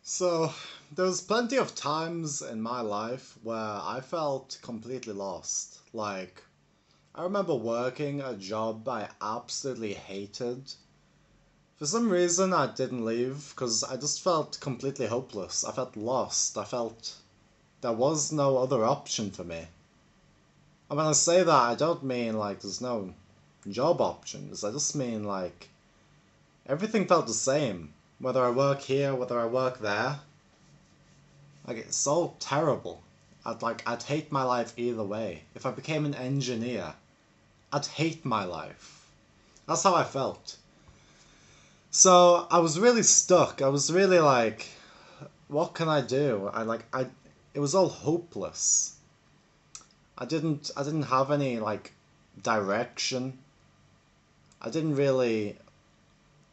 So, there was plenty of times in my life where I felt completely lost. Like, I remember working a job I absolutely hated. For some reason, I didn't leave because I just felt completely hopeless. I felt lost. I felt there was no other option for me. And when I say that, I don't mean like there's no job options. I just mean like everything felt the same. Whether I work here, whether I work there. Like, it's so terrible. I'd hate my life either way. If I became an engineer, I'd hate my life. That's how I felt. So I was really stuck. I was really like, what can I do? It was all hopeless. I didn't have any like direction. I didn't really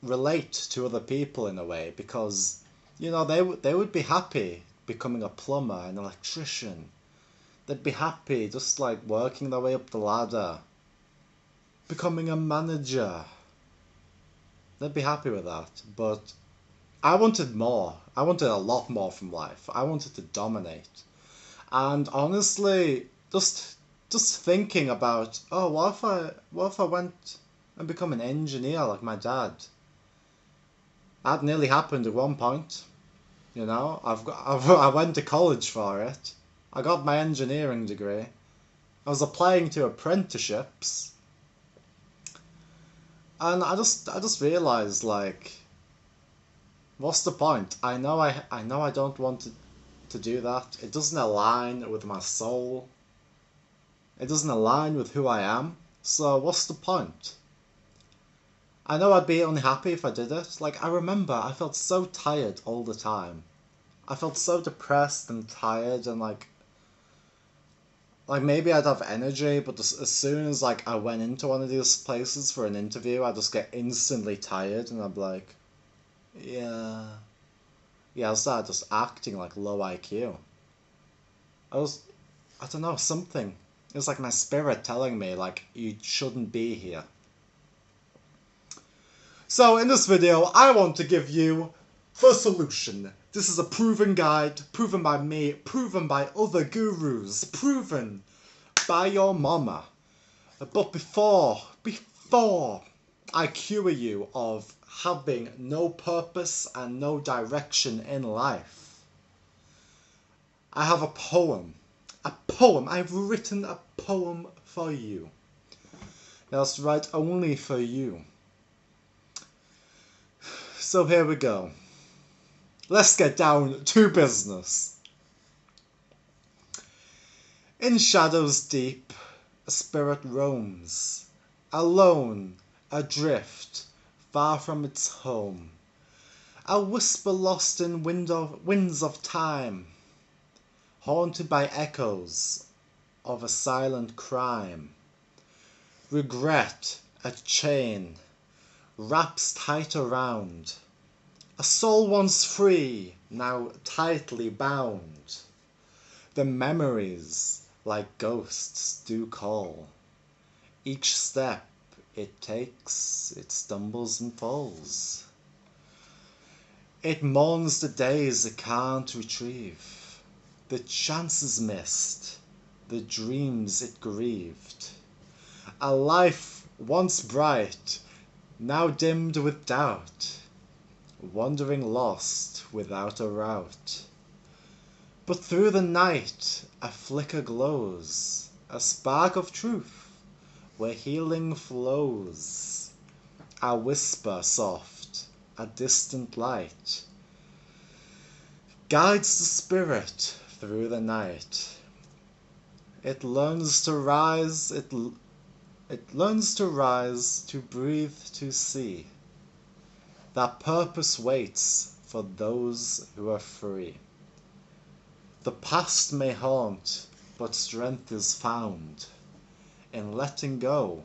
relate to other people in a way because, they would be happy becoming a plumber, an electrician. They'd be happy just like working their way up the ladder, becoming a manager. They'd be happy with that. But I wanted more. I wanted a lot more from life. I wanted to dominate. And honestly, just thinking about, oh, what if I went and become an engineer like my dad? That nearly happened at one point. I went to college for it. I got my engineering degree. I was applying to apprenticeships, and I just realized like, what's the point? I know I don't want to do that. It doesn't align with my soul. It doesn't align with who I am. So what's the point? I know I'd be unhappy if I did it. Like, I remember I felt so tired all the time. I felt so depressed and tired and like maybe I'd have energy, but as soon as like I went into one of these places for an interview, I'd just get instantly tired and I'd be like, yeah, I started just acting like low IQ. I was, I don't know, something. It was like my spirit telling me like you shouldn't be here. So in this video, I want to give you the solution. This is a proven guide, proven by me, proven by other gurus, proven by your mama. But before I cure you of having no purpose and no direction in life, I have a poem. A poem. I've written a poem for you. That's right, only for you. So here we go. Let's get down to business. In shadows deep, a spirit roams, alone, adrift, far from its home. A whisper lost in winds of time, haunted by echoes of a silent crime. Regret, a chain, wraps tight around a soul once free, now tightly bound. The memories, like ghosts, do call. Each step it takes, it stumbles and falls. It mourns the days it can't retrieve, the chances missed, the dreams it grieved. A life once bright, now dimmed with doubt, wandering lost without a route. But through the night a flicker glows, a spark of truth, where healing flows. A whisper soft, a distant light, guides the spirit through the night. It learns to rise, it learns to rise, to breathe, to see. That purpose waits for those who are free. The past may haunt, but strength is found in letting go,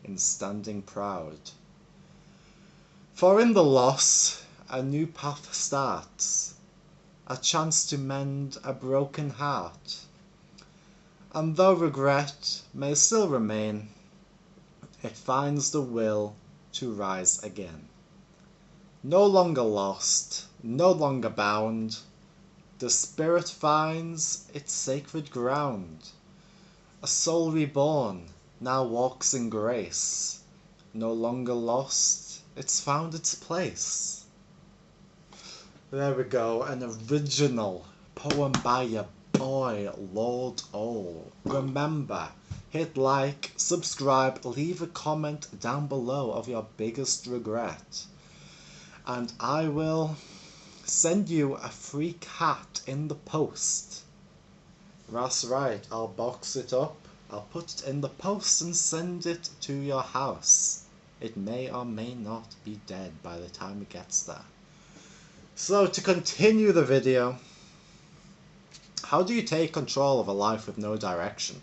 in standing proud. For in the loss, a new path starts, a chance to mend a broken heart. And though regret may still remain, it finds the will to rise again. No longer lost, no longer bound, the spirit finds its sacred ground. A soul reborn now walks in grace, no longer lost, it's found its place. There we go, an original poem by your boy, Lord O. Remember, hit like, subscribe, leave a comment down below of your biggest regret. And I will send you a free cat in the post. That's right, I'll box it up, I'll put it in the post and send it to your house. It may or may not be dead by the time it gets there. So to continue the video, how do you take control of a life with no direction?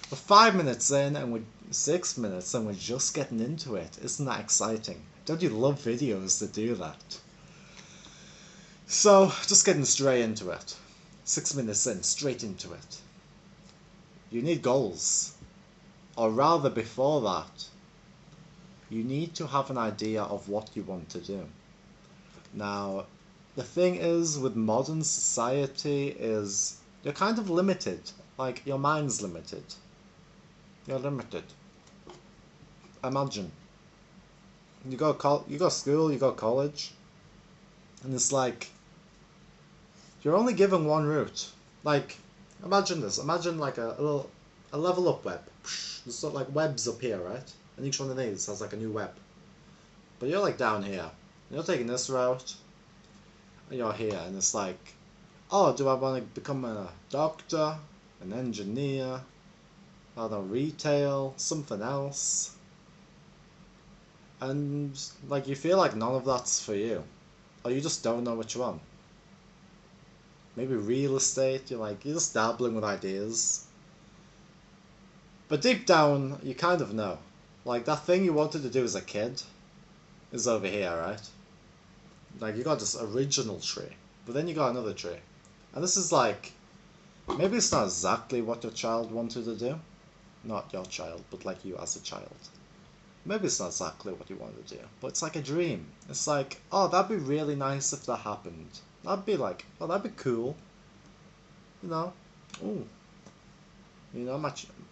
We're 5 minutes in and we're 6 minutes and we're just getting into it. Isn't that exciting? Don't you love videos that do that? So just getting straight into it. 6 minutes in, straight into it. You need goals. Or rather before that, you need to have an idea of what you want to do. Now, the thing is with modern society is you're kind of limited. Like, your mind's limited. You're limited. Imagine. You go to school, you go to college, and it's like, you're only given one route. Like, imagine this. Imagine like a level up web. There's sort of like webs up here, right? And each one of these has like a new web. But you're like down here. You're taking this route, and you're here, and it's like, oh, do I want to become a doctor, an engineer, I don't know, retail, something else? And like you feel like none of that's for you, or you just don't know which one. Maybe real estate, you're just dabbling with ideas. But deep down, you kind of know. Like that thing you wanted to do as a kid is over here, right? Like you got this original tree, but then you got another tree. And this is like, maybe it's not exactly what your child wanted to do. Not your child, but like you as a child. Maybe it's not exactly what you wanted to do, but it's like a dream. It's like, oh, that'd be really nice if that happened. That'd be like, oh, that'd be cool. You know? Ooh. You know,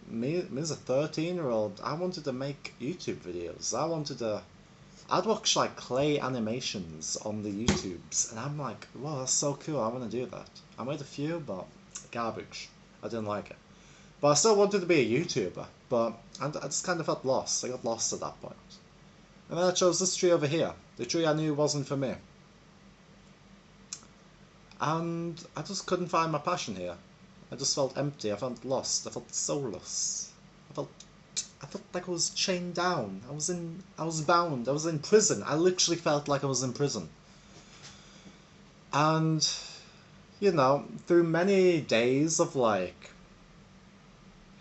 me as a 13-year-old, I wanted to make YouTube videos. I'd watch like clay animations on the YouTubes, and I'm like, wow, that's so cool, I want to do that. I made a few, but garbage. I didn't like it. But I still wanted to be a YouTuber, but I just kind of felt lost. I got lost at that point. And then I chose this tree over here, the tree I knew wasn't for me. And I just couldn't find my passion here. I just felt empty, I felt lost, I felt soulless. I felt like I was chained down. I was bound, I was in prison. I literally felt like I was in prison. And, you know, through many days of like,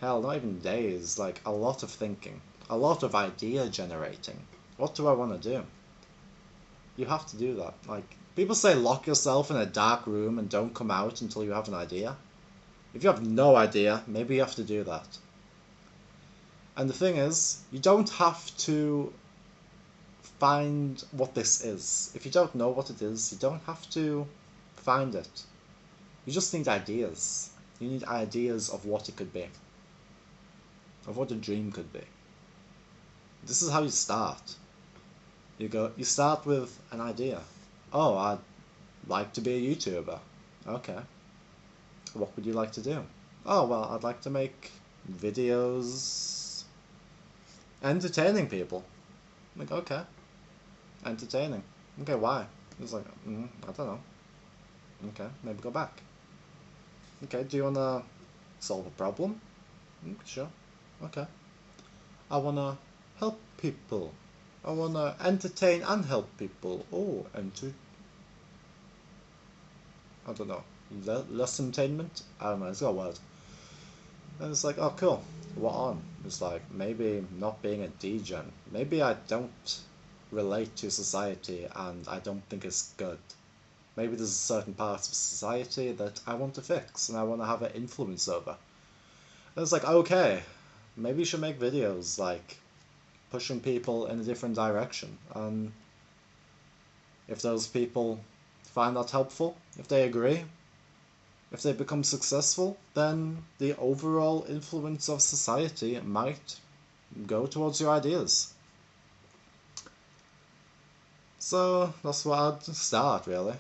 hell, not even days, like a lot of thinking, a lot of idea generating. What do I want to do? You have to do that. Like, people say lock yourself in a dark room and don't come out until you have an idea. If you have no idea, maybe you have to do that. And the thing is, you don't have to find what this is. If you don't know what it is, you don't have to find it. You just need ideas. You need ideas of what it could be. Of what a dream could be. This is how you start. You start with an idea. Oh, I'd like to be a YouTuber. Okay. What would you like to do? Oh, well, I'd like to make videos entertaining people. Like, okay. Entertaining. Okay, why? It's like, I don't know. Okay, maybe go back. Okay, do you want to solve a problem? Sure. Okay. I want to help people. I want to entertain and help people. Oh, I don't know. Less entertainment? I don't know, it's got a word. And it's like, oh cool, what on? It's like, maybe not being a degen. Maybe I don't relate to society and I don't think it's good. Maybe there's certain parts of society that I want to fix and I want to have an influence over. And it's like, okay, maybe you should make videos like pushing people in a different direction. And if those people find that helpful, if they agree, if they become successful, then the overall influence of society might go towards your ideas. So that's where I'd start, really.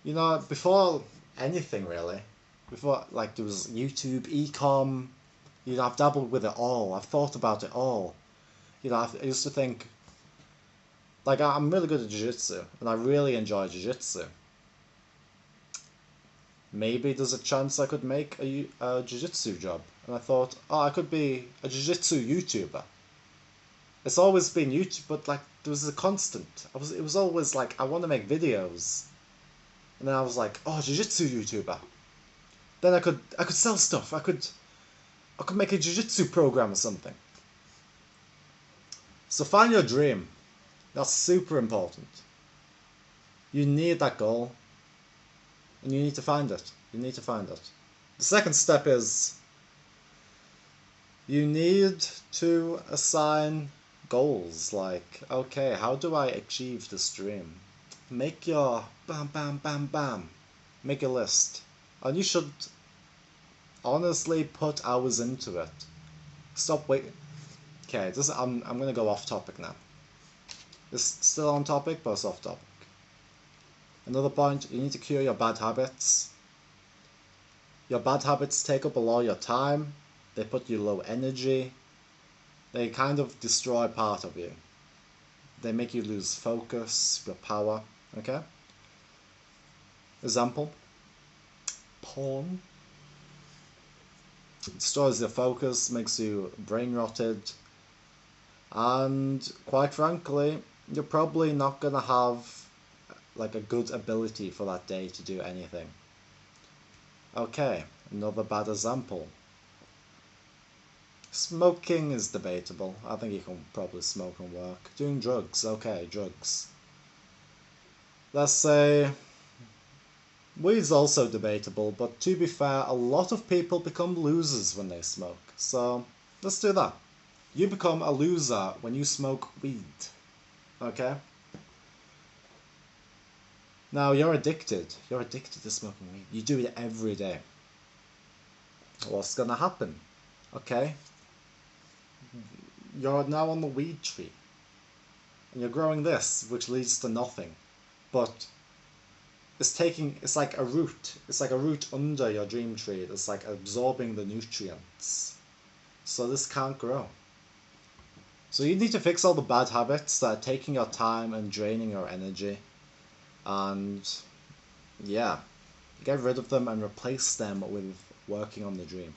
You know, before anything really, before like there was YouTube, ecom, you know, I've dabbled with it all. I've thought about it all. You know, I used to think, like, I'm really good at jiu-jitsu, and I really enjoy jiu-jitsu. Maybe there's a chance I could make a jiu-jitsu job. And I thought, oh, I could be a jiu-jitsu YouTuber. It's always been YouTube, but like there was a constant. It was always like I want to make videos, and then I was like, oh, jiu-jitsu YouTuber. Then I could sell stuff. I could make a jiu-jitsu program or something. So find your dream. That's super important. You need that goal, and you need to find it. You need to find it. The second step is you need to assign goals. Like, okay, how do I achieve this dream? Make your bam, bam, bam, bam. Make a list. And you should honestly put hours into it. Stop waiting. Okay, I'm gonna go off topic now. It's still on topic, but it's off topic. Another point, you need to cure your bad habits. Your bad habits take up a lot of your time. They put you low energy. They kind of destroy part of you. They make you lose focus, your power, okay? Example, porn. It destroys your focus, makes you brain rotted, and quite frankly, you're probably not gonna have like a good ability for that day to do anything. Okay, another bad example. Smoking is debatable. I think you can probably smoke and work. Doing drugs, okay, drugs. Let's say weed's also debatable, but to be fair, a lot of people become losers when they smoke. So let's do that. You become a loser when you smoke weed. Okay? Now you're addicted. You're addicted to smoking weed. You do it every day. What's gonna happen? Okay? You're now on the weed tree. And you're growing this, which leads to nothing. But it's like a root. It's like a root under your dream tree. It's like absorbing the nutrients. So this can't grow. So you need to fix all the bad habits that are taking your time and draining your energy. And yeah, get rid of them and replace them with working on the dream.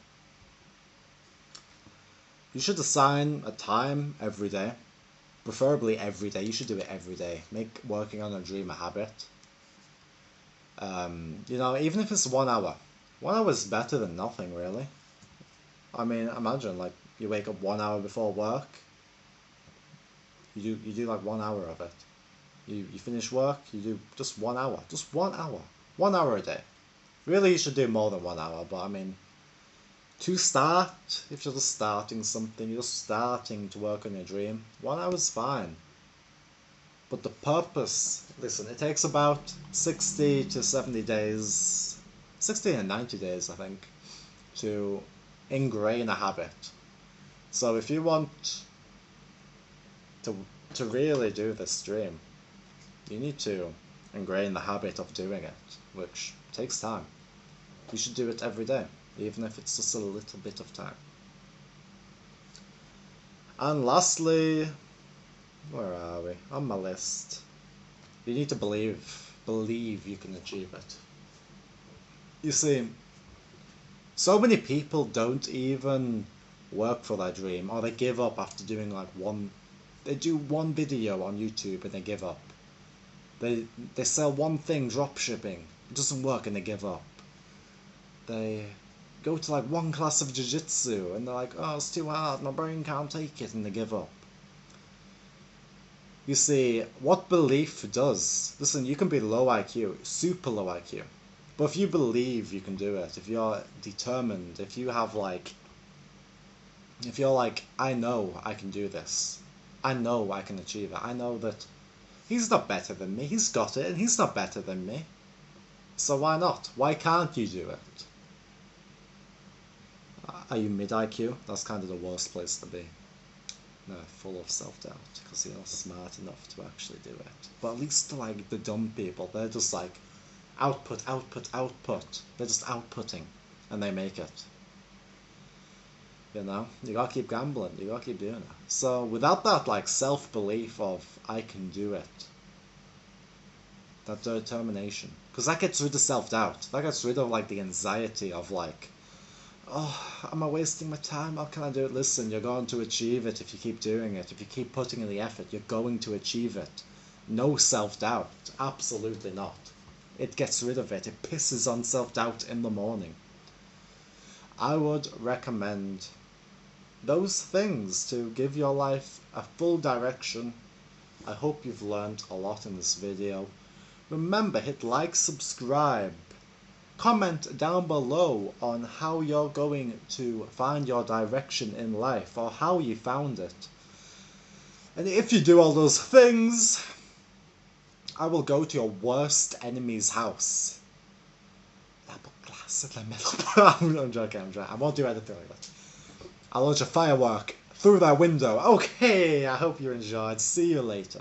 You should assign a time every day. Preferably every day. You should do it every day. Make working on a dream a habit. You know, even if it's 1 hour. 1 hour is better than nothing, really. I mean, imagine, like, you wake up 1 hour before work. You do like 1 hour of it. You finish work, you do just 1 hour. Just 1 hour. 1 hour a day. Really, you should do more than 1 hour, but I mean, to start, if you're just starting something, you're just starting to work on your dream, 1 hour is fine. But the purpose, listen, it takes about 60 to 70 days, 60 and 90 days, I think, to ingrain a habit. So if you want to really do this dream, you need to ingrain the habit of doing it, which takes time. You should do it every day, even if it's just a little bit of time. And lastly, where are we? On my list. You need to believe you can achieve it. You see, so many people don't even work for their dream, or they give up after doing like they do one video on YouTube and they give up. They sell one thing, drop shipping, it doesn't work and they give up. They go to like one class of jiu-jitsu and they're like, oh, it's too hard, my brain can't take it, and they give up. You see, what belief does, listen, you can be low IQ, super low IQ, but if you believe you can do it, if you're determined, if you're like, I know I can do this, I know I can achieve it, I know that He's not better than me. He's got it, and he's not better than me. So why not? Why can't you do it? Are you mid-IQ? That's kind of the worst place to be. No, full of self-doubt, because you're not smart enough to actually do it. But at least, like, the dumb people, they're just like, output, output, output. They're just outputting, and they make it. You know? You gotta keep gambling, you gotta keep doing it. So, without that, like, self-belief of, I can do it, that determination, because that gets rid of self-doubt. That gets rid of, like, the anxiety of, like, oh, am I wasting my time? How can I do it? Listen, you're going to achieve it if you keep doing it. If you keep putting in the effort, you're going to achieve it. No self-doubt. Absolutely not. It gets rid of it. It pisses on self-doubt in the morning. I would recommend those things to give your life a full direction. I hope you've learned a lot in this video. Remember, hit like, subscribe. Comment down below on how you're going to find your direction in life, or how you found it. And if you do all those things, I will go to your worst enemy's house. That put glass in the middle. I'm joking. I won't do anything like that. I'll launch a firework through that window. Okay, I hope you enjoyed. See you later.